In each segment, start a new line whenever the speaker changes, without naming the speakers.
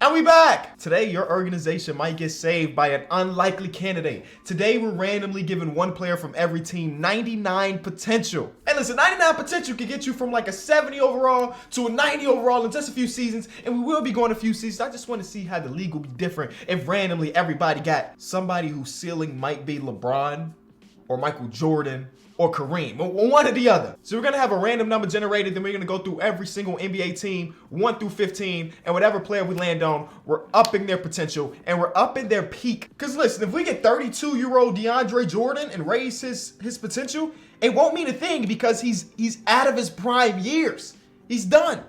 And we back! Today, your organization might get saved by an unlikely candidate. Today, we're randomly giving one player from every team 99 potential. And listen, 99 potential can get you from like a 70 overall to a 90 overall in just a few seasons. And we will be going a few seasons. I just want to see how the league will be different if randomly everybody got somebody whose ceiling might be LeBron or Michael Jordan or Kareem, or one or the other. So we're gonna have a random number generated, then we're gonna go through every single NBA team, 1 through 15, and whatever player we land on, we're upping their potential, and we're upping their peak. Cause listen, if we get 32-year-old DeAndre Jordan and raise his potential, it won't mean a thing because he's out of his prime years. He's done.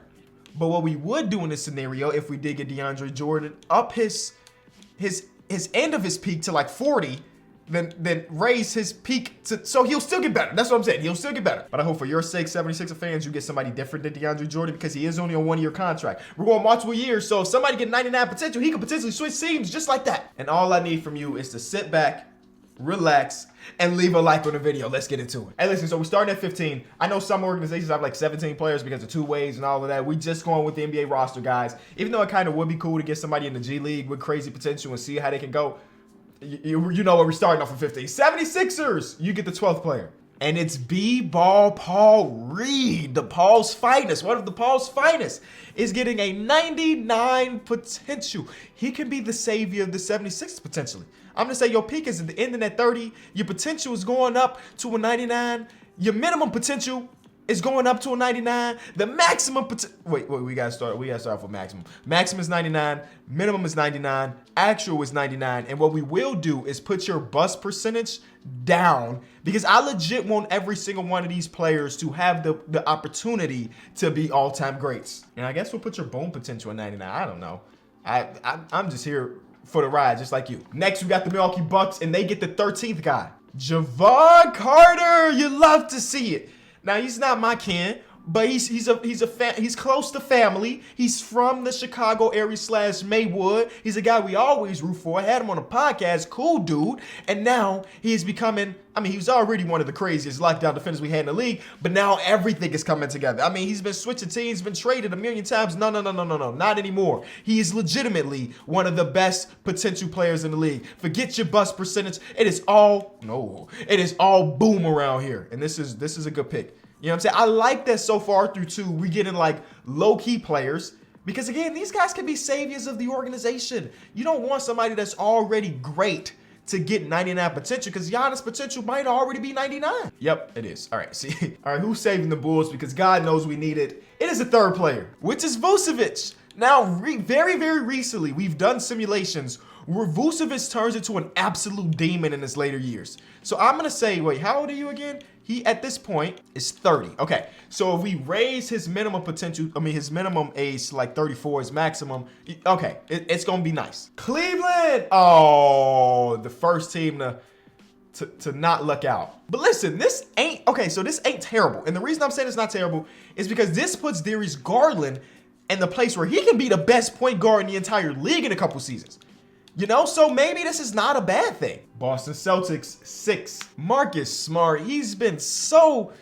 But what we would do in this scenario, if we did get DeAndre Jordan, up his end of his peak to like 40, then raise his peak to, so he'll still get better. That's what I'm saying. He'll still get better. But I hope for your sake, 76er fans, you get somebody different than DeAndre Jordan because he is only on a 1-year contract. We're going multiple years, so if somebody get 99 potential, he could potentially switch teams just like that. And all I need from you is to sit back, relax, and leave a like on the video. Let's get into it. Hey, listen, so we're starting at 15. I know some organizations have like 17 players because of two ways and all of that. We just going with the NBA roster, guys. Even though it kind of would be cool to get somebody in the G League with crazy potential and see how they can go, you know where we're starting off with 15. 76ers, you get the 12th player. And it's B-Ball Paul Reed, the Paul's finest, one of the Paul's finest, is getting a 99 potential. He can be the savior of the 76ers potentially. I'm gonna say your peak is ending at 30, your potential is going up to a 99, your minimum potential is going up to a 99. The maximum wait, we gotta start off with maximum. Maximum is 99, minimum is 99, actual is 99. And what we will do is put your bust percentage down because I legit want every single one of these players to have the opportunity to be all-time greats. And I guess we'll put your boom potential at 99. I don't know. I'm just here for the ride, just like you. Next, we got the Milwaukee Bucks, and they get the 13th guy. Javon Carter, you love to see it. Now, he's not my kin, but he's close to family. He's from the Chicago area / Maywood. He's a guy we always root for. I had him on a podcast, cool dude. And now he is becoming, he was already one of the craziest lockdown defenders we had in the league, but now everything is coming together. He's been switching teams, been traded a million times. No, not anymore. He is legitimately one of the best potential players in the league. Forget your bust percentage. It is all boom around here. And this is a good pick. You know what I'm saying? I like that so far through 2, we're getting like low-key players because, again, these guys can be saviors of the organization. You don't want somebody that's already great to get 99 potential because Giannis' potential might already be 99. Yep, it is. All right, see. All right, who's saving the Bulls because God knows we need it. It is a third player, which is Vucevic. Now, very, very recently, we've done simulations where Vucevic turns into an absolute demon in his later years. So I'm going to say, wait, how old are you again? He, at this point, is 30. Okay, so if we raise his minimum potential, his minimum age to like 34, his maximum, okay, it's going to be nice. Cleveland! Oh, the first team to not luck out. But listen, this ain't terrible. And the reason I'm saying it's not terrible is because this puts Darius Garland in the place where he can be the best point guard in the entire league in a couple seasons. You know, so maybe this is not a bad thing. Boston Celtics, 6. Marcus Smart, he's been so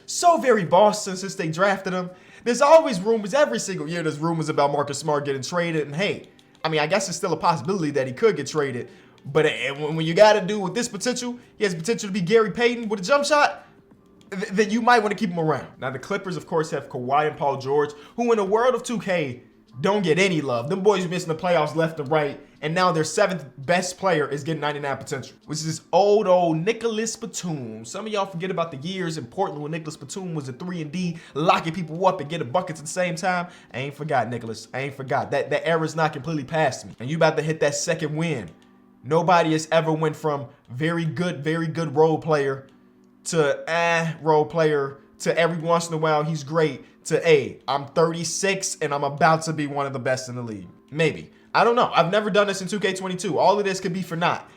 very Boston since they drafted him. There's always rumors, every single year there's rumors about Marcus Smart getting traded. And hey, I guess it's still a possibility that he could get traded. But when you got to do with this potential, he has potential to be Gary Payton with a jump shot, then you might want to keep him around. Now, the Clippers, of course, have Kawhi and Paul George, who in the world of 2K don't get any love. Them boys missing the playoffs left and right. And now their 7th best player is getting 99 potential, which is this old Nicholas Batum. Some of y'all forget about the years in Portland when Nicholas Batum was a 3-and-D, locking people up and getting buckets at the same time. I ain't forgot, Nicholas. I ain't forgot. That era's not completely past me. And you about to hit that second win. Nobody has ever went from very good role player to role player to every once in a while he's great to I'm 36 and I'm about to be one of the best in the league. Maybe. I don't know. I've never done this in 2K22. All of this could be for naught.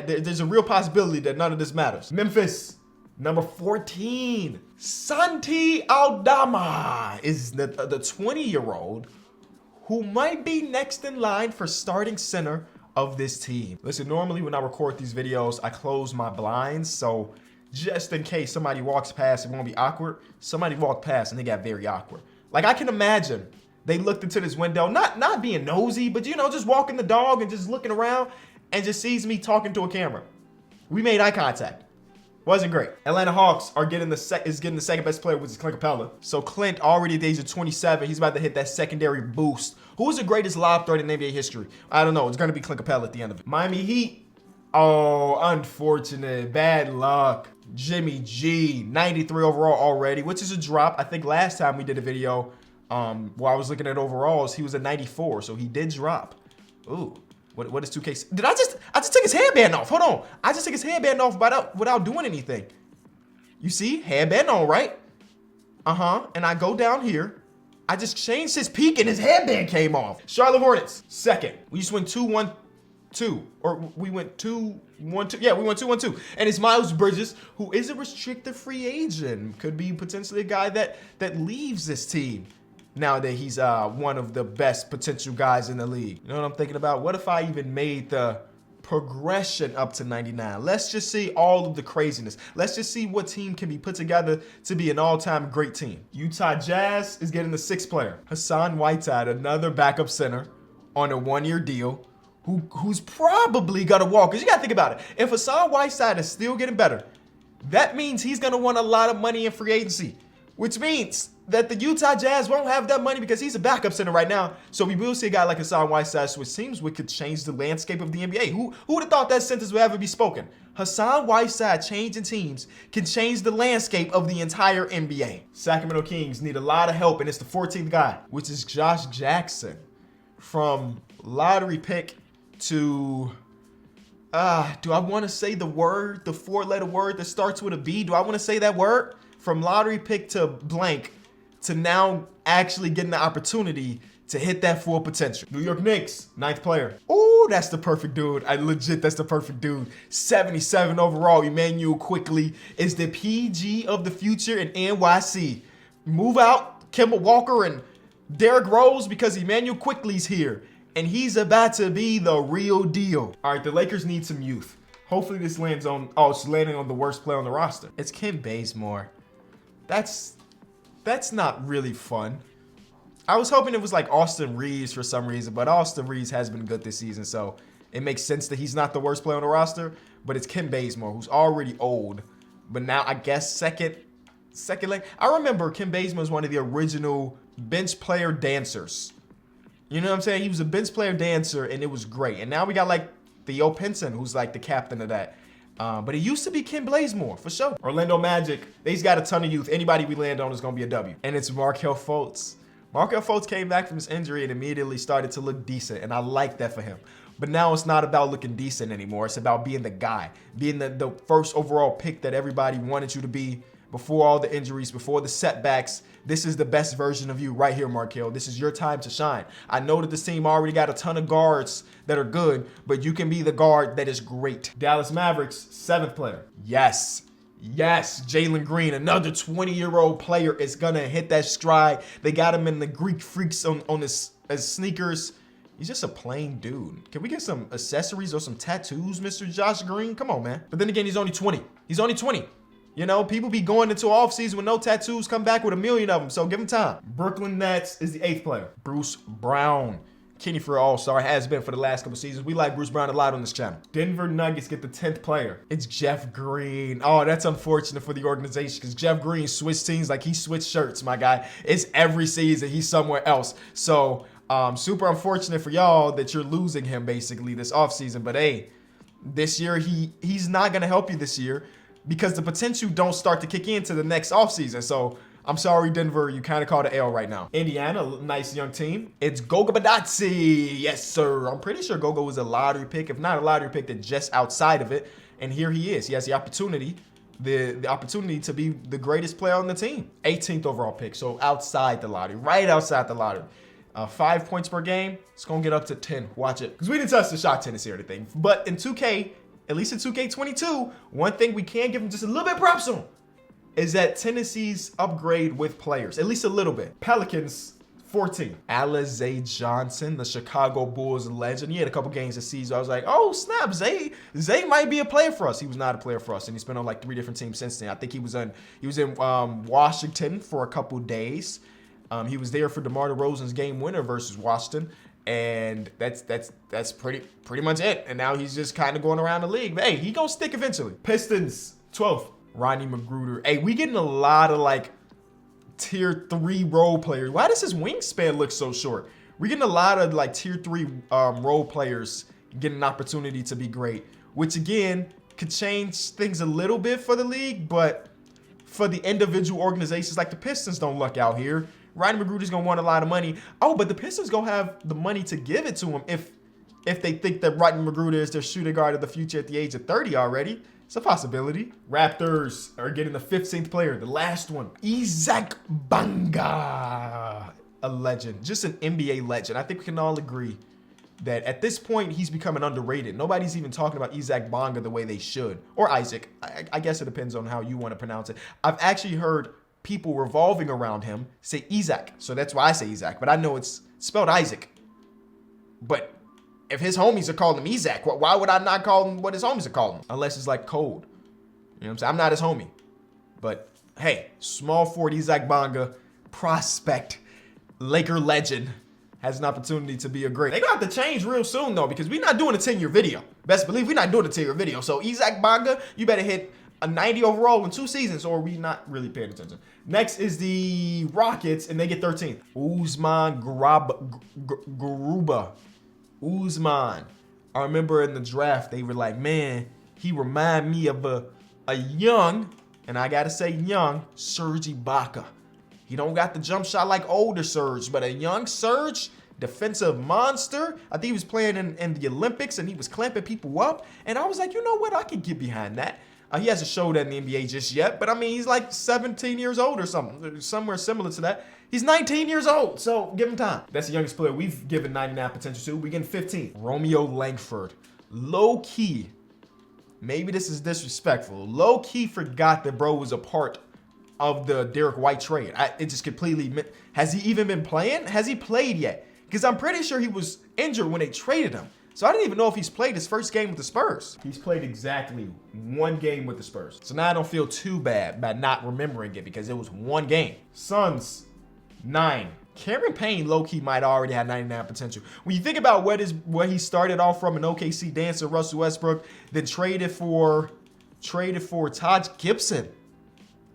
There's a real possibility that none of this matters. Memphis, number 14. Santi Aldama is the 20-year-old who might be next in line for starting center of this team. Listen, normally when I record these videos, I close my blinds. So just in case somebody walks past, it won't be awkward. Somebody walked past and they got very awkward. Like I can imagine They looked into this window, not being nosy, but, you know, just walking the dog and just looking around and just sees me talking to a camera. We made eye contact. Wasn't great. Atlanta Hawks are getting the second best player, which is Clint Capella. So Clint, already at the age of 27, he's about to hit that secondary boost. Who is the greatest lob threat in NBA history? I don't know. It's going to be Clint Capella at the end of it. Miami Heat. Oh, unfortunate. Bad luck. Jimmy G, 93 overall already, which is a drop. I think last time we did a video while I was looking at overalls, he was a 94, so he did drop. Ooh. What is 2K? Did I just took his headband off. Hold on. I just took his headband off without doing anything. You see? Headband on, right? And I go down here. I just changed his peak and his headband came off. Charlotte Hornets, second. We just went 2-1-2. Or we went 2-1-2. Yeah, we went 2-1-2. And it's Miles Bridges, who is a restricted free agent. Could be potentially a guy that leaves this team. Now that he's one of the best potential guys in the league. You know what I'm thinking about? What if I even made the progression up to 99? Let's just see all of the craziness. Let's just see what team can be put together to be an all-time great team. Utah Jazz is getting the sixth player. Hassan Whiteside, another backup center on a one-year deal who's probably going to walk. Because you got to think about it. If Hassan Whiteside is still getting better, that means he's going to want a lot of money in free agency, which means that the Utah Jazz won't have that money because he's a backup center right now. So we will see a guy like Hassan Whiteside, which seems we could change the landscape of the NBA. Who would have thought that sentence would ever be spoken? Hassan Whiteside changing teams can change the landscape of the entire NBA. Sacramento Kings need a lot of help, and it's the 14th guy, which is Josh Jackson. From lottery pick to, do I want to say the word, the four-letter word that starts with a B? Do I want to say that word? From lottery pick to blank, to now actually getting the opportunity to hit that full potential. New York Knicks, ninth player. Oh, that's the perfect dude. That's the perfect dude. 77 overall. Emmanuel Quickley is the PG of the future in NYC. Move out Kemba Walker and Derrick Rose because Emmanuel Quickley's here. And he's about to be the real deal. All right, the Lakers need some youth. Hopefully this lands on, it's landing on the worst player on the roster. It's Kim Bazemore. That's not really fun. I was hoping it was like Austin Reeves for some reason, but Austin Reeves has been good this season, so it makes sense that he's not the worst player on the roster. But it's Kim Bazemore, who's already old, but now I guess second lane. I remember Kim Bazemore was one of the original bench player dancers. You know what I'm saying? He was a bench player dancer, and it was great. And now we got like Theo Pinson, who's like the captain of that. But it used to be Kim Bazemore, for sure. Orlando Magic, they's got a ton of youth. Anybody we land on is going to be a W. And it's Markelle Fultz. Markelle Fultz came back from his injury and immediately started to look decent, and I like that for him. But now it's not about looking decent anymore. It's about being the guy, being the first overall pick that everybody wanted you to be before all the injuries, before the setbacks. This is the best version of you right here, Markelle. This is your time to shine. I know that this team already got a ton of guards that are good, but you can be the guard that is great. Dallas Mavericks, seventh player. Yes, Jalen Green, another 20-year-old player is going to hit that stride. They got him in the Greek Freaks on his sneakers. He's just a plain dude. Can we get some accessories or some tattoos, Mr. Josh Green? Come on, man. But then again, he's only 20. He's only 20. You know, people be going into offseason with no tattoos, come back with 1 million of them, so give him time. Brooklyn Nets is the eighth player. Bruce Brown. Kenny for All-Star, has been for the last couple seasons. We like Bruce Brown a lot on this channel. Denver Nuggets get the 10th player. It's Jeff Green. Oh, that's unfortunate for the organization because Jeff Green switched teams like he switched shirts, my guy. It's every season he's somewhere else. So, super unfortunate for y'all that you're losing him basically this offseason. But hey, this year he's not going to help you this year because the potential don't start to kick into the next offseason. So, I'm sorry, Denver. You kind of called an L right now. Indiana, nice young team. It's Goga Badazzi. Yes, sir. I'm pretty sure Goga was a lottery pick. If not a lottery pick, then just outside of it. And here he is. He has the opportunity, the opportunity to be the greatest player on the team. 18th overall pick. So outside the lottery, right outside the lottery. 5 points per game. It's going to get up to 10. Watch it. Because we didn't touch the shot tendency or anything. But in 2K, at least in 2K22, one thing we can give him just a little bit of props on is that Tennessee's upgrade with players, at least a little bit. Pelicans, 14. Alize Johnson, the Chicago Bulls legend. He had a couple games this season. I was like, oh, snap, Zay might be a player for us. He was not a player for us, and he's been on like 3 different teams since then. I think he was in Washington for a couple days. He was there for DeMar DeRozan's game winner versus Washington. And that's pretty much it. And now he's just kind of going around the league. But hey, he gonna stick eventually. Pistons, 12th, Rodney McGruder. Hey, we getting a lot of like tier 3 role players. Why does his wingspan look so short? We're getting a lot of like tier 3 role players getting an opportunity to be great, which again could change things a little bit for the league, but for the individual organizations like the Pistons, don't luck out here. Rodney McGruder's gonna want a lot of money. Oh, but the Pistons gonna have the money to give it to him if they think that Rodney McGruder is their shooting guard of the future at the age of 30 already. It's a possibility. Raptors are getting the 15th player, the last one. Isaac Bonga, a legend, just an NBA legend. I think we can all agree that at this point, he's becoming underrated. Nobody's even talking about Isaac Bonga the way they should. Or Isaac. I guess it depends on how you want to pronounce it. I've actually heard people revolving around him say Isaac. So that's why I say Isaac. But I know it's spelled Isaac. But if his homies are calling him Isaac, why would I not call him what his homies are calling him? Unless it's like code. You know what I'm saying? I'm not his homie. But hey, small forward Isaac Bonga, prospect, Laker legend, has an opportunity to be a great. They're gonna have to change real soon though, because we're not doing a 10-year video. Best believe we're not doing a 10-year video. So Isaac Bonga, you better hit a 90 overall in 2 seasons or we not really paying attention. Next is the Rockets and they get 13th. Usman Garuba. Usman. I remember in the draft, they were like, man, he remind me of a young, and I gotta say young, Serge Ibaka. He don't got the jump shot like older Serge, but a young Serge, defensive monster. I think he was playing in the Olympics and he was clamping people up. And I was like, you know what? I can get behind that. He hasn't showed that in the NBA just yet, but I mean, he's like 17 years old or something, somewhere similar to that. He's 19 years old, so give him time. That's the youngest player we've given 99 potential to. We're getting 15. Romeo Langford. Low key, maybe this is disrespectful. Low key forgot that bro was a part of the Derek White trade. It just completely, has he even been playing? Has he played yet? Because I'm pretty sure he was injured when they traded him. So I didn't even know if he's played his first game with the Spurs. He's played exactly 1 game with the Spurs. So now I don't feel too bad about not remembering it because it was 1 game. Suns, 9. Cameron Payne low-key might already have 99 potential. When you think about where he started off from an OKC dancer, Russell Westbrook, then traded for Taj Gibson.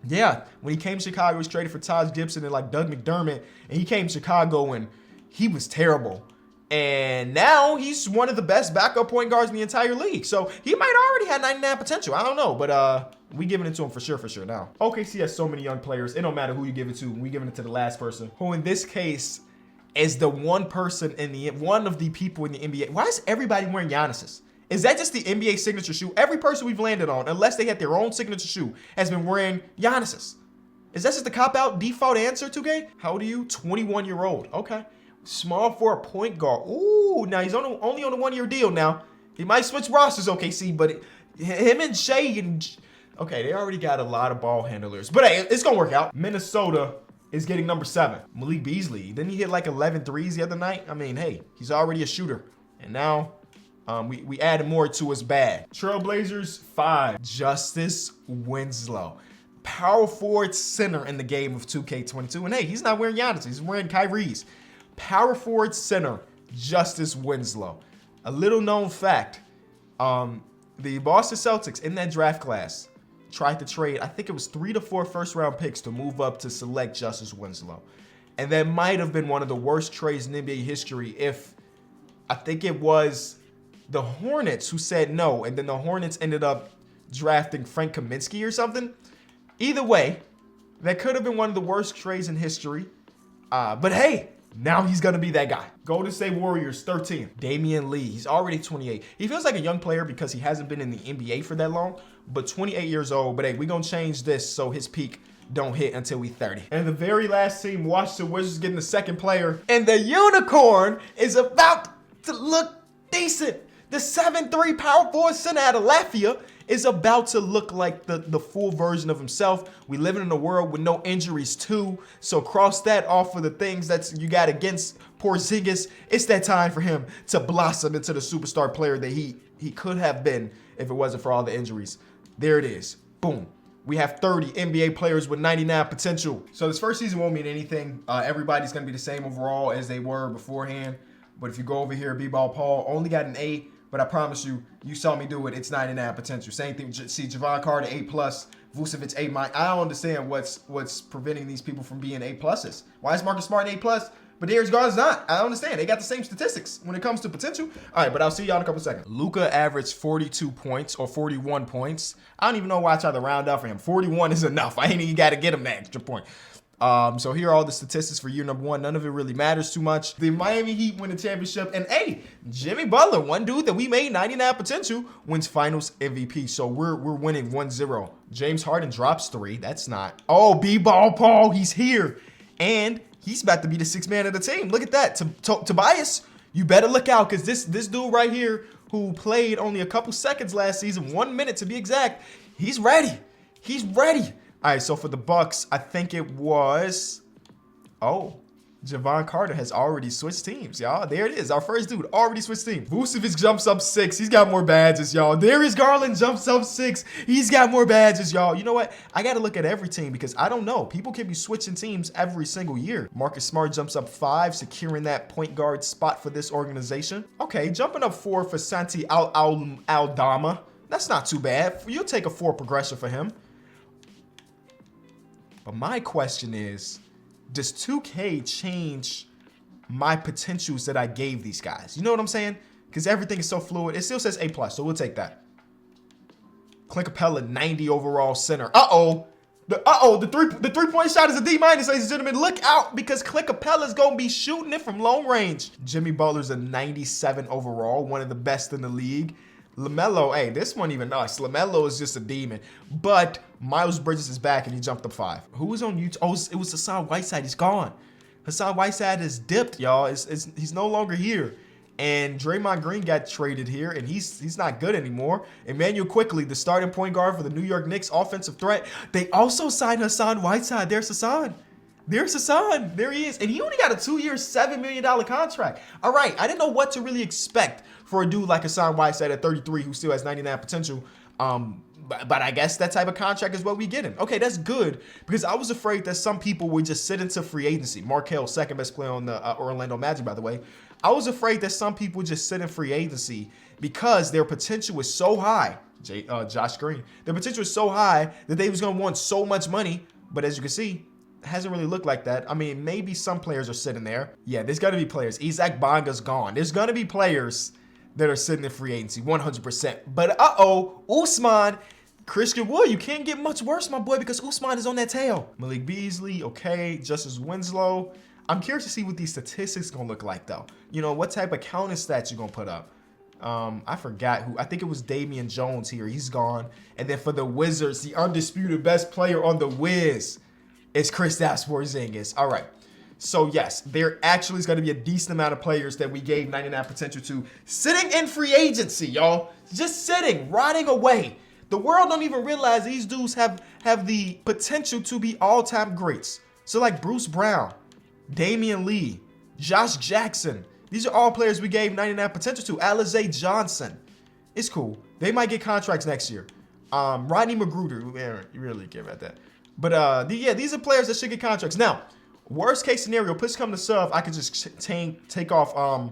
Yeah, when he came to Chicago, he was traded for Taj Gibson and like Doug McDermott, and he came to Chicago and he was terrible. And now he's one of the best backup point guards in the entire league. So he might already have 99 potential. I don't know, but we giving it to him for sure now. OKC has so many young players. It don't matter who you give it to. We giving it to the last person, who in this case is the one of the people in the NBA. Why is everybody wearing Giannis's? Is that just the NBA signature shoe? Every person we've landed on, unless they had their own signature shoe, has been wearing Giannis's. Is that just the cop-out default answer, 2K? How old are you? 21-year-old. Okay. Small for a point guard. Ooh, now he's only on a 1-year deal now. He might switch rosters, OKC, but him and Shea and... Okay, they already got a lot of ball handlers. But hey, it's going to work out. Minnesota is getting number 7. Malik Beasley. Didn't he hit like 11 threes the other night? I mean, hey, he's already a shooter. And now... we added more to his bag. Trailblazers, 5. Justice Winslow. Power forward center in the game of 2K22. And hey, he's not wearing Giannis. He's wearing Kyrie's. Power forward center, Justice Winslow. A little known fact, the Boston Celtics in that draft class tried to trade, I think it was 3 to 4 first-round picks to move up to select Justice Winslow. And that might have been one of the worst trades in NBA history if, I think it was the Hornets who said no, and then the Hornets ended up drafting Frank Kaminsky or something. Either way, that could have been one of the worst trades in history. But hey, now he's going to be that guy. Golden State Warriors, 13. Damian Lee. He's already 28. He feels like a young player because he hasn't been in the NBA for that long, but 28 years old. But hey, we're going to change this so his peak don't hit until we 30. And the very last team, Washington Wizards, getting the 2nd player. And the unicorn is about to look decent. The 7'3" power forward center out of Latvia is about to look like the full version of himself. We live in a world with no injuries too. So cross that off of the things that you got against Porzingis. It's that time for him to blossom into the superstar player that he could have been if it wasn't for all the injuries. There it is. Boom. we have 30 NBA players with 99 potential. So this first season won't mean anything. Everybody's going to be the same overall as they were beforehand. But if you go over here, B-Ball Paul only got an A, but I promise you, you saw me do it. It's 99 potential. Same thing. See, Javon Carter, A+, Vucevic, A-. I don't understand what's preventing these people from being A+. Why is Marcus Smart an A+, but Darius Garland's not? I don't understand. They got the same statistics when it comes to potential. All right, but I'll see y'all in a couple seconds. Luka averaged 42 points or 41 points. I don't even know why I tried to round up for him. 41 is enough. I ain't even got to get him that extra point. So here are all the statistics for year number 1. None of it really matters too much. The Miami Heat win the championship. And hey, Jimmy Butler, one dude that we made 99 potential, wins finals MVP. So we're winning 1-0. James Harden drops 3. That's not. Oh, B-Ball Paul, he's here. And he's about to be the 6th man of the team. Look at that. Tobias, you better look out, because this dude right here who played only a couple seconds last season, 1 minute to be exact, he's ready. He's ready. All right, so for the Bucks, I think it was, Javon Carter has already switched teams, y'all. There it is. Our first dude already switched teams. Vucevic jumps up 6. He's got more badges, y'all. Darius Garland jumps up 6. He's got more badges, y'all. You know what? I got to look at every team because I don't know. People can be switching teams every single year. Marcus Smart jumps up 5, securing that point guard spot for this organization. Okay, jumping up 4 for Santi Aldama. That's not too bad. You'll take a 4 progression for him. But my question is, does 2K change my potentials that I gave these guys? You know what I'm saying? Because everything is so fluid. It still says A+, so we'll take that. Clint Capella, 90 overall center. The three-point shot is a D-, ladies and gentlemen. Look out, because Clint Capella's going to be shooting it from long range. Jimmy Butler's a 97 overall, one of the best in the league. LaMelo, hey, this one even us. LaMelo is just a demon. But Miles Bridges is back and he jumped up 5. Who was on YouTube? Oh, it was Hassan Whiteside. He's gone. Hassan Whiteside is dipped, y'all. He's no longer here. And Draymond Green got traded here, and he's not good anymore. Emmanuel Quickley, the starting point guard for the New York Knicks, offensive threat. They also signed Hassan Whiteside. There's Hassan. There's Hassan. There he is. And he only got a 2-year, $7 million contract. All right, I didn't know what to really expect for a dude like Hassan Whiteside at 33 who still has 99 potential. But I guess that type of contract is what we get him. Okay, that's good, because I was afraid that some people would just sit into free agency. Markelle, second best player on the Orlando Magic, by the way. I was afraid that some people would just sit in free agency because their potential is so high. Josh Green. Their potential is so high that they was going to want so much money. But as you can see, it hasn't really looked like that. I mean, maybe some players are sitting there. Yeah, there's got to be players. Isaac Bonga's gone. There's going to be players that are sitting in free agency, 100%. But Usman, Christian Wood, you can't get much worse, my boy, because Usman is on that tail. Malik Beasley, okay. Justice Winslow. I'm curious to see what these statistics gonna look like, though. You know, what type of counting stats you gonna put up. I forgot who. I think it was Damian Jones here. He's gone. And then for the Wizards, the undisputed best player on the Wiz is Kristaps Porzingis. All right. So, yes, there actually is going to be a decent amount of players that we gave 99 potential to sitting in free agency, y'all. Just sitting, rotting away. The world don't even realize these dudes have the potential to be all-time greats. So, like Bruce Brown, Damian Lee, Josh Jackson. These are all players we gave 99 potential to. Alize Johnson. It's cool. They might get contracts next year. Rodney McGruder. You really care about that. But, these are players that should get contracts. Now, worst case scenario, push come to shove, I could just take off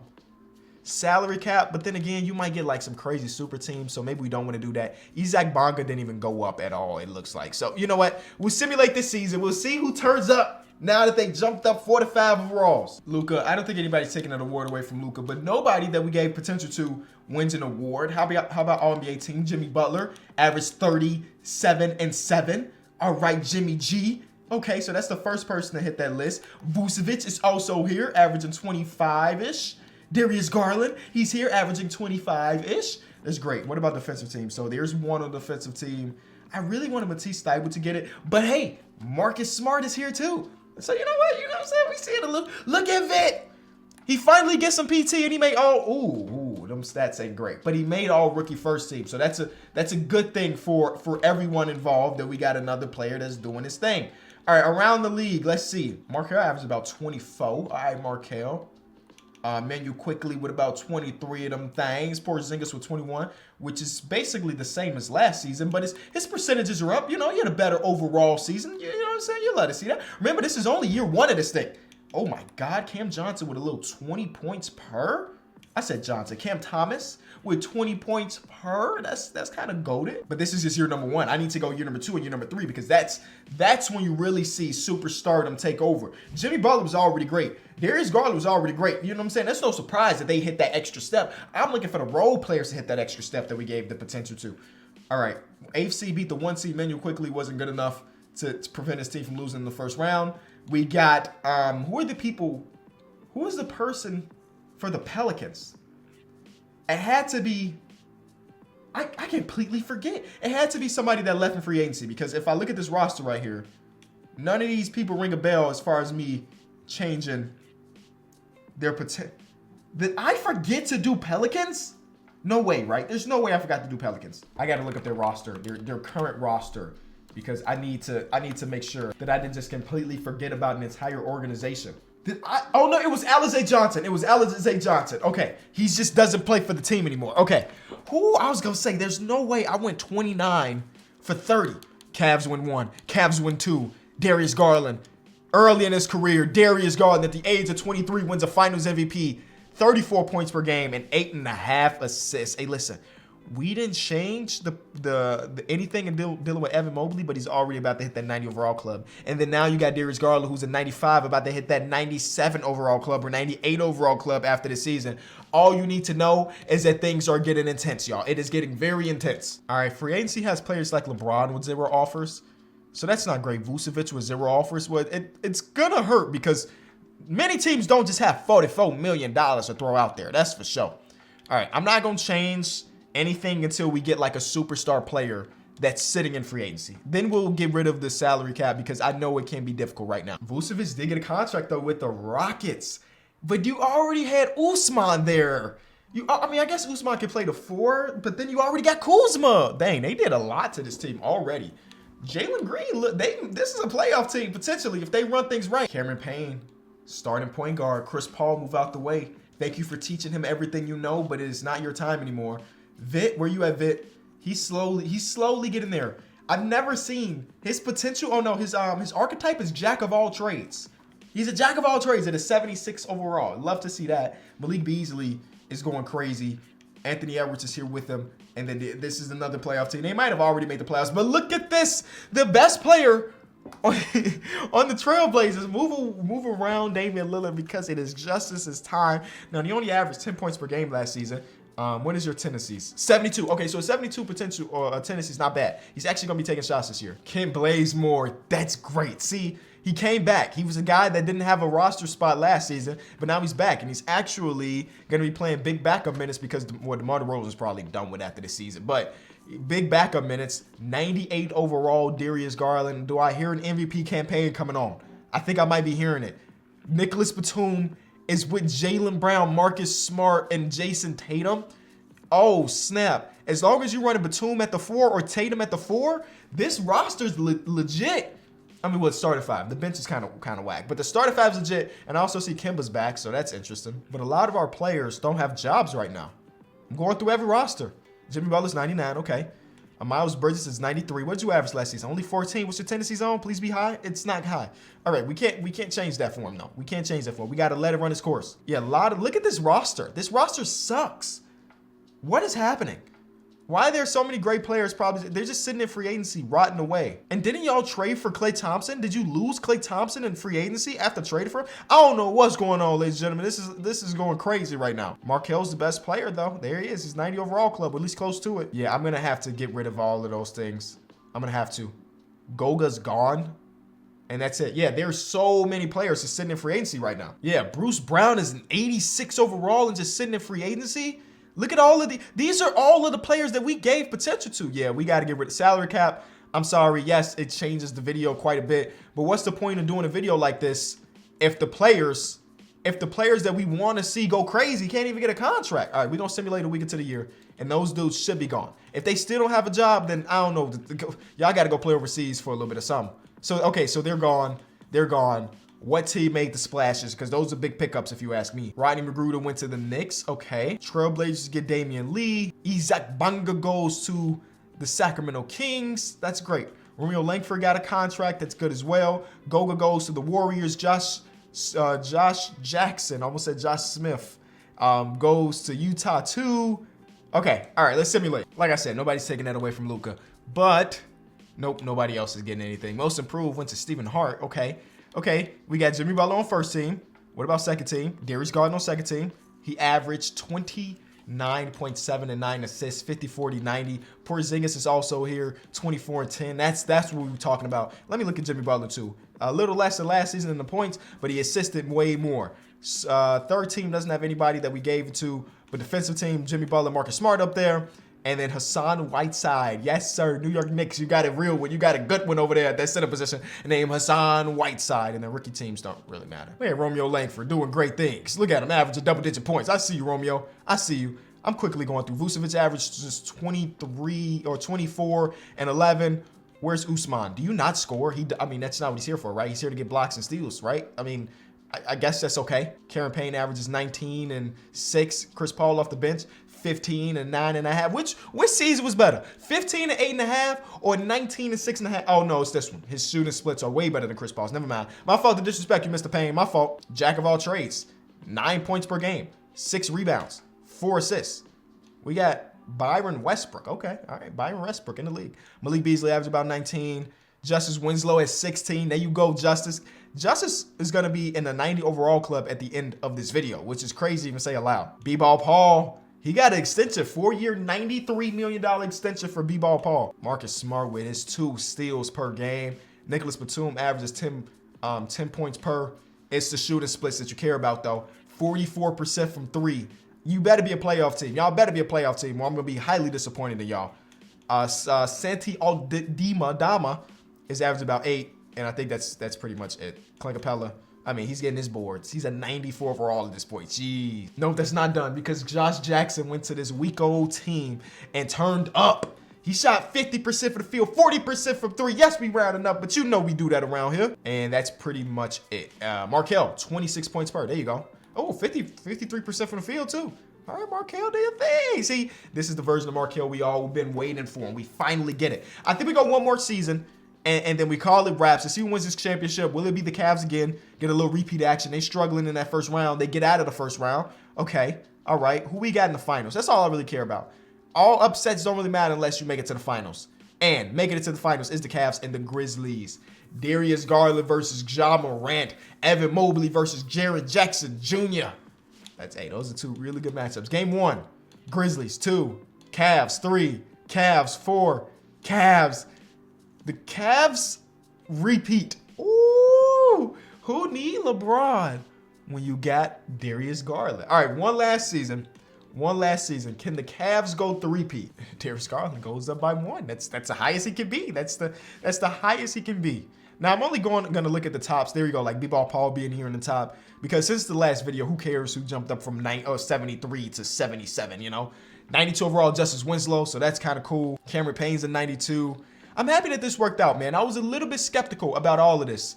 salary cap. But then again, you might get like some crazy super team. So maybe we don't want to do that. Isaac Bonga didn't even go up at all, it looks like. So you know what? We'll simulate this season. We'll see who turns up now that they jumped up 4 to 5 overalls. Luka, I don't think anybody's taking an award away from Luka, but nobody that we gave potential to wins an award. How about All-NBA team? Jimmy Butler averaged 37 and 7. All right, Jimmy G. Okay, so that's the first person to hit that list. Vucevic is also here, averaging 25-ish. Darius Garland, he's here, averaging 25-ish. That's great. What about defensive team? So there's one on the defensive team. I really wanted Matisse Thybulle to get it, but hey, Marcus Smart is here too. So you know what? You know what I'm saying? We see it a little. Look at Vic. He finally gets some PT and he made them stats ain't great, but he made all rookie first team. So that's a good thing for everyone involved that we got another player that's doing his thing. All right, around the league, let's see. Markelle averaged about 24. All right, Markelle. Menu quickly with about 23 of them things. Porzingis with 21, which is basically the same as last season, but his percentages are up. You know, he had a better overall season. You know what I'm saying? You let us see that. Remember, this is only year 1 of this thing. Oh my God, Cam Johnson with a little 20 points per. I said Johnson. Cam Thomas with 20 points per. That's kind of goated. But this is just year number 1. I need to go year number 2 and year number 3 because that's when you really see superstardom take over. Jimmy Butler was already great. Darius Garland was already great. You know what I'm saying? That's no surprise that they hit that extra step. I'm looking for the role players to hit that extra step that we gave the potential to. All right. AFC beat the 1 seed. Menu quickly wasn't good enough to prevent his team from losing in the first round. We got, who is the person for the Pelicans? It had to be, I completely forget. It had to be somebody that left in free agency because if I look at this roster right here, none of these people ring a bell as far as me changing their potential. Did I forget to do Pelicans? No way, right? There's no way I forgot to do Pelicans. I got to look up their roster, their current roster, because I need to make sure that I didn't just completely forget about an entire organization. Oh no, it was Alize Johnson. It was Alize Johnson. Okay, he just doesn't play for the team anymore. Okay, I was gonna say there's no way I went 29 for 30. Cavs win 1. Cavs win 2. Darius Garland, early in his career, Darius Garland at the age of 23 wins a Finals MVP, 34 points per game and 8.5 assists. Hey, listen. We didn't change the anything in dealing with Evan Mobley, but he's already about to hit that 90 overall club. And then now you got Darius Garland, who's a 95, about to hit that 97 overall club or 98 overall club after the season. All you need to know is that things are getting intense, y'all. It is getting very intense. All right, free agency has players like LeBron with 0 offers. So that's not great. Vucevic with 0 offers. Well, it's going to hurt because many teams don't just have $44 million to throw out there. That's for sure. All right, I'm not going to change anything until we get like a superstar player that's sitting in free agency. Then we'll get rid of the salary cap because I know it can be difficult right now. Vucevic did get a contract though with the Rockets, but you already had Usman there. I guess Usman can play the 4, but then you already got Kuzma. Dang, they did a lot to this team already. Jalen Green, look, this is a playoff team potentially if they run things right. Cameron Payne, starting point guard. Chris Paul, move out the way. Thank you for teaching him everything you know, but it is not your time anymore. Vit, where you at, Vit? He's slowly getting there. I've never seen his potential. Oh no, his archetype is jack of all trades. He's a jack of all trades at a 76 overall. Love to see that. Malik Beasley is going crazy. Anthony Edwards is here with him. And then this is another playoff team. They might have already made the playoffs, but look at this. The best player on the Trailblazers. Move around Damian Lillard because it is justice's time. Now, he only averaged 10 points per game last season. What is your tendencies? 72. Okay, so 72 potential tendencies, not bad. He's actually going to be taking shots this year. Kent Bazemore, that's great. See, he came back. He was a guy that didn't have a roster spot last season, but now he's back, and he's actually going to be playing big backup minutes because DeMar DeRozan is probably done with after this season. But big backup minutes, 98 overall, Darius Garland. Do I hear an MVP campaign coming on? I think I might be hearing it. Nicholas Batum is with Jaylen Brown, Marcus Smart, and Jason Tatum. Oh, snap. As long as you're running Batum at the 4 or Tatum at the 4, this roster's legit. I mean, well, it's starting 5. The bench is kind of whack. But the starting 5 is legit. And I also see Kemba's back, so that's interesting. But a lot of our players don't have jobs right now. I'm going through every roster. Jimmy Butler's 99, okay. Miles Bridges is 93. What did you average last season? Only 14. What's your tendencies on? Please be high. It's not high. All right, we can't change that for him, though. We can't change that for him. We got to let it run its course. Yeah, look at this roster. This roster sucks. What is happening? Why are there so many great players? Probably they're just sitting in free agency, rotting away. And didn't y'all trade for Klay Thompson? Did you lose Klay Thompson in free agency after trading for him? I don't know what's going on, ladies and gentlemen. This is going crazy right now. Markelle's the best player, though. There he is. He's 90 overall club, or at least close to it. Yeah, I'm gonna have to get rid of all of those things. I'm gonna have to. Goga's gone. And that's it. Yeah, there's so many players just sitting in free agency right now. Yeah, Bruce Brown is an 86 overall and just sitting in free agency. Look at all of these are all of the players that we gave potential to. Yeah, we got to get rid of salary cap. I'm sorry. Yes, it changes the video quite a bit. But what's the point of doing a video like this if the players that we want to see go crazy can't even get a contract? All right, we're going to simulate a week into the year, and those dudes should be gone. If they still don't have a job, then I don't know. Y'all got to go play overseas for a little bit of something. So, okay, so they're gone. They're gone. What team made the splashes? Because those are big pickups if you ask me. Rodney McGruder went to the Knicks. Okay. Trailblazers get Damian Lee. Isaac Bonga goes to the Sacramento Kings. That's great. Romeo Langford got a contract. That's good as well. Goga goes to the Warriors. Josh Jackson, almost said Josh Smith, goes to Utah too. Okay, all right, let's simulate. Like I said, nobody's taking that away from Luka, but nope, nobody else is getting anything. Most improved went to Stephen Hart. Okay, we got Jimmy Butler on first team. What about second team? Darius Garland on second team. He averaged 29.7 and 9 assists, 50, 40, 90. Porzingis is also here, 24 and 10. That's what we were talking about. Let me look at Jimmy Butler too. A little less than last season in the points, but he assisted way more. Third team doesn't have anybody that we gave it to, but defensive team, Jimmy Butler, Marcus Smart up there. And then Hassan Whiteside. Yes, sir. New York Knicks, you got a real one. You got a good one over there at that center position named Hassan Whiteside. And then rookie teams don't really matter. We had Romeo Langford doing great things. Look at him, averaging double-digit points. I see you, Romeo. I see you. I'm quickly going through. Vucevic averaged just 23 or 24 and 11. Where's Usman? Do you not score? I mean, that's not what he's here for, right? He's here to get blocks and steals, right? I mean, I guess that's okay. Karen Payne averages 19 and 6. Chris Paul off the bench, 15 and 9.5. Which season was better? 15 and 8.5 or 19 and 6.5? Oh no, it's this one. His shooting splits are way better than Chris Paul's. Never mind. My fault to disrespect you, Mr. Payne. My fault. Jack of all trades. 9 points per game, 6 rebounds, 4 assists. We got Byron Westbrook. Okay, all right. Byron Westbrook in the league. Malik Beasley averaged about 19. Justice Winslow at 16. There you go, Justice. Justice is going to be in the 90 overall club at the end of this video, which is crazy to even say aloud. B-Ball Paul, he got an extension, 4-year, $93 million extension for B-Ball Paul. Marcus Smart with his 2 steals per game. Nicholas Batum averages 10 points per. It's the shooting splits that you care about, though. 44% from 3. You better be a playoff team. Y'all better be a playoff team, or I'm going to be highly disappointed in y'all. Santi Aldama is averaging about 8, and I think that's pretty much it. Clint Capella, I mean, he's getting his boards. He's a 94 overall at this point. Jeez. Nope, that's not done because Josh Jackson went to this week-old team and turned up. He shot 50% for the field, 40% from 3. Yes, we rounding up, but you know we do that around here. And that's pretty much it. Markelle, 26 points per. There you go. Oh, 53% from the field, too. All right, Markelle, do your thing. See, this is the version of Markelle we all been waiting for, and we finally get it. I think we go one more season, and then we call it wraps. To see who wins this championship. Will it be the Cavs again? Get a little repeat action. They struggling in that first round. They get out of the first round. Okay, all right. Who we got in the finals? That's all I really care about. All upsets don't really matter unless you make it to the finals. And making it to the finals is the Cavs and the Grizzlies. Darius Garland versus Ja Morant. Evan Mobley versus Jaren Jackson Jr. Those are 2 really good matchups. Game 1, Grizzlies. 2, Cavs. 3, Cavs. 4, Cavs. The Cavs repeat. Ooh, who need LeBron when you got Darius Garland? All right, one last season. Can the Cavs go 3-peat? Darius Garland goes up by 1. That's the highest he can be. That's the highest he can be. Now, I'm only going to look at the tops. There you go, like B-Ball Paul being here in the top. Because since the last video, who cares who jumped up from 73 to 77, you know? 92 overall, Justice Winslow, so that's kind of cool. Cameron Payne's a 92. I'm happy that this worked out, man. I was a little bit skeptical about all of this.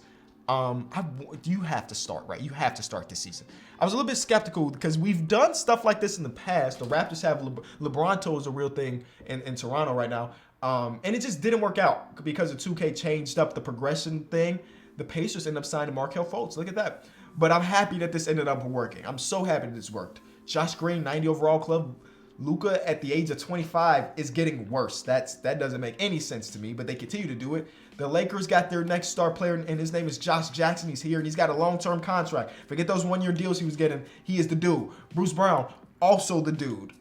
You have to start, right? You have to start this season. I was a little bit skeptical because we've done stuff like this in the past. The Raptors have LeBronto is a real thing in Toronto right now. And it just didn't work out because the 2K changed up the progression thing. The Pacers ended up signing Markelle Fultz. Look at that. But I'm happy that this ended up working. I'm so happy that this worked. Josh Green, 90 overall club. Luka at the age of 25 is getting worse. That doesn't make any sense to me, but they continue to do it. The Lakers got their next star player, and his name is Josh Jackson. He's here, and he's got a long-term contract. Forget those one-year deals he was getting. He is the dude. Bruce Brown, also the dude.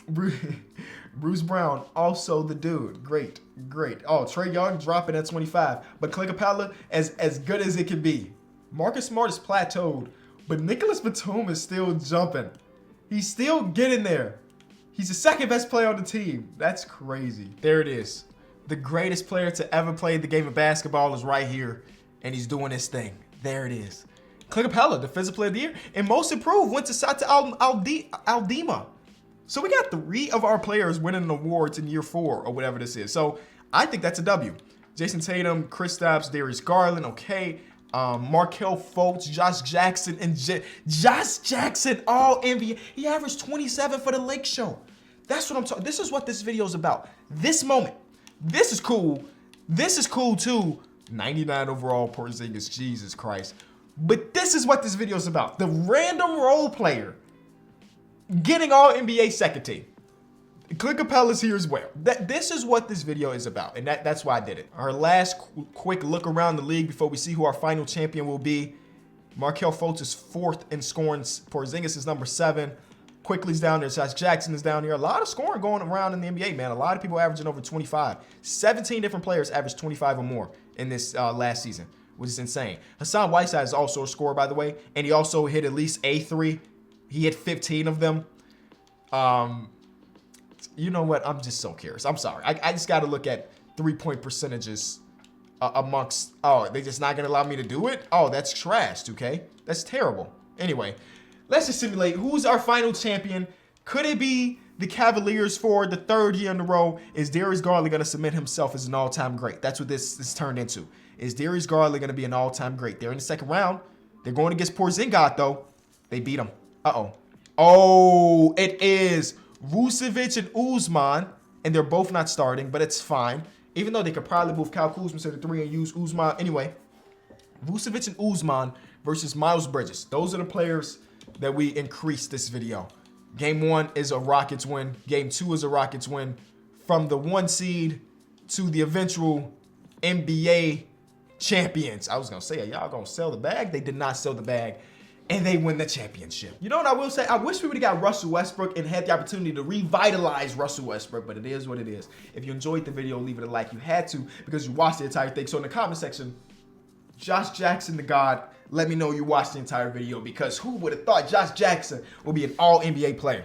Bruce Brown, also the dude. Great. Oh, Trae Young dropping at 25. But Clint Capella, as good as it can be. Marcus Smart is plateaued, but Nicholas Batum is still jumping. He's still getting there. He's the second best player on the team. That's crazy. There it is. The greatest player to ever play the game of basketball is right here, and he's doing his thing. There it is. Clint Capella, Defensive Player of the Year, and Most Improved went to Sata Aldima. So we got 3 of our players winning awards in year 4 or whatever this is. So I think that's a W. Jason Tatum, Kristaps, Darius Garland, okay. Markelle Fultz, Josh Jackson, and Josh Jackson, all NBA. He averaged 27 for the Lake Show. That's what I'm talking. This is what this video is about. This moment. This is cool. This is cool too. 99 overall Porzingis, Jesus Christ. But this is what this video is about. The random role player getting all NBA second team. Clint Capella's here as well. This is what this video is about, and that's why I did it. Our last quick look around the league before we see who our final champion will be. Markelle Fultz is 4th in scoring. Porzingis is number 7. Quickly's down there. Josh Jackson is down here. A lot of scoring going around in the NBA, man. A lot of people averaging over 25. 17 different players averaged 25 or more in this last season, which is insane. Hassan Whiteside is also a scorer, by the way, and he also hit at least a 3. He hit 15 of them. You know what? I'm just so curious. I'm sorry. I just got to look at 3-point percentages amongst. Oh, they just not going to allow me to do it? Oh, that's trash, okay? That's terrible. Anyway, let's just simulate who's our final champion. Could it be the Cavaliers for the 3rd year in a row? Is Darius Garland going to submit himself as an all-time great? That's what this turned into. Is Darius Garland going to be an all-time great? They're in the 2nd round. They're going against Porzingis, though. They beat him. Uh-oh. Oh, it is Vucevic and Usman, and they're both not starting, but it's fine. Even though they could probably move Kyle Kuzma to the 3 and use Usman. Anyway, Vucevic and Usman versus Miles Bridges. Those are the players that we increased this video. Game 1 is a Rockets win. Game 2 is a Rockets win. From the 1 seed to the eventual NBA champions. I was going to say, are y'all going to sell the bag? They did not sell the bag. And they win the championship. You know what I will say? I wish we would have got Russell Westbrook and had the opportunity to revitalize Russell Westbrook, but it is what it is. If you enjoyed the video, leave it a like. You had to because you watched the entire thing. So in the comment section, Josh Jackson the God, let me know you watched the entire video because who would have thought Josh Jackson would be an all-NBA player?